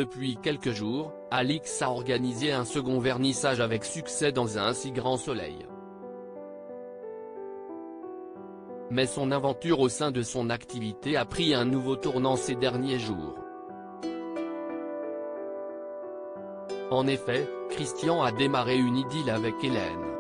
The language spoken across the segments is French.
Depuis quelques jours, Alix a organisé un second vernissage avec succès dans un si grand soleil. Mais son aventure au sein de son activité a pris un nouveau tournant ces derniers jours. En effet, Christian a démarré une idylle avec Hélène.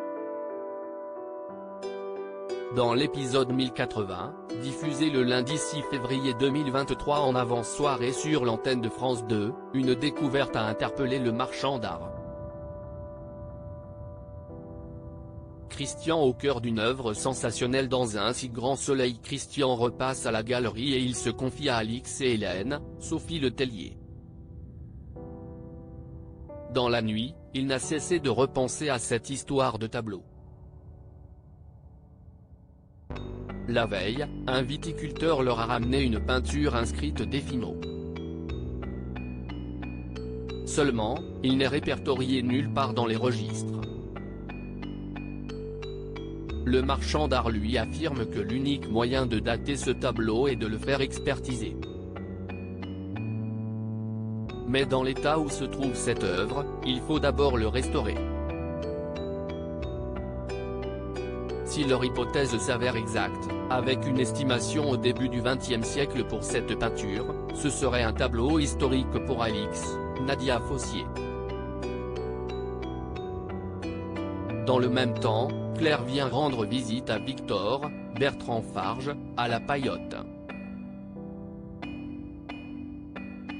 Dans l'épisode 1080, diffusé le lundi 6 février 2023 en avant-soirée sur l'antenne de France 2, une découverte a interpellé le marchand d'art. Christian au cœur d'une œuvre sensationnelle dans un si grand soleil. Christian repasse à la galerie et il se confie à Alix et Hélène, Sophie Letellier. Dans la nuit, il n'a cessé de repenser à cette histoire de tableau. La veille, un viticulteur leur a ramené une peinture inscrite Défino. Seulement, il n'est répertorié nulle part dans les registres. Le marchand d'art lui affirme que l'unique moyen de dater ce tableau est de le faire expertiser. Mais dans l'état où se trouve cette œuvre, il faut d'abord le restaurer. Si leur hypothèse s'avère exacte, avec une estimation au début du XXe siècle pour cette peinture, ce serait un tableau historique pour Alix, Nadia Fossier. Dans le même temps, Claire vient rendre visite à Victor, Bertrand Farge, à la Paillote.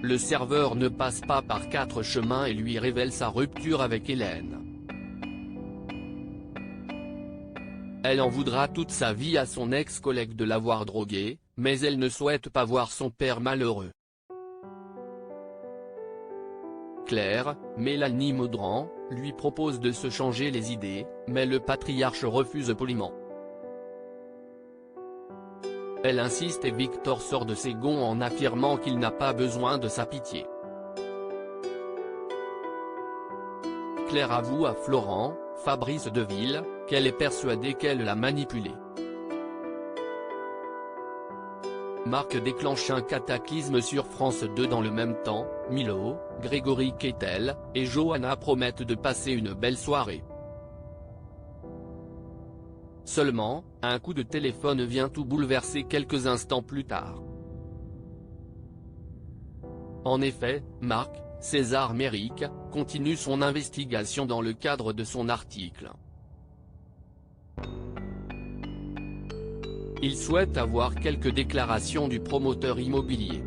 Le serveur ne passe pas par 4 chemins et lui révèle sa rupture avec Hélène. Elle en voudra toute sa vie à son ex-collègue de l'avoir droguée, mais elle ne souhaite pas voir son père malheureux. Claire, Mélanie Maudran, lui propose de se changer les idées, mais le patriarche refuse poliment. Elle insiste et Victor sort de ses gonds en affirmant qu'il n'a pas besoin de sa pitié. Claire avoue à Florent, Fabrice Deville, qu'elle est persuadée qu'elle l'a manipulé. Marc déclenche un cataclysme sur France 2 dans le même temps, Milo, Grégory Kettel, et Johanna promettent de passer une belle soirée. Seulement, un coup de téléphone vient tout bouleverser quelques instants plus tard. En effet, Marc, César Méric, continue son investigation dans le cadre de son article. Il souhaite avoir quelques déclarations du promoteur immobilier.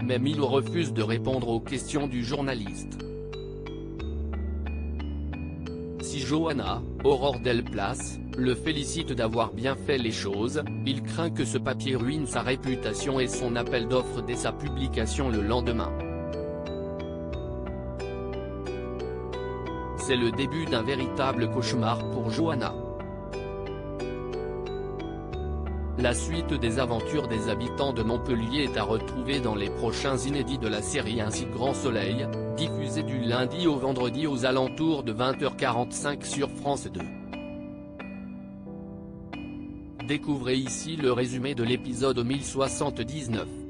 Mais Milo refuse de répondre aux questions du journaliste. Si Johanna, Aurore Delplace, le félicite d'avoir bien fait les choses, il craint que ce papier ruine sa réputation et son appel d'offres dès sa publication le lendemain. C'est le début d'un véritable cauchemar pour Johanna. La suite des aventures des habitants de Montpellier est à retrouver dans les prochains inédits de la série Un si grand soleil, diffusé du lundi au vendredi aux alentours de 20h45 sur France 2. Découvrez ici le résumé de l'épisode 1079.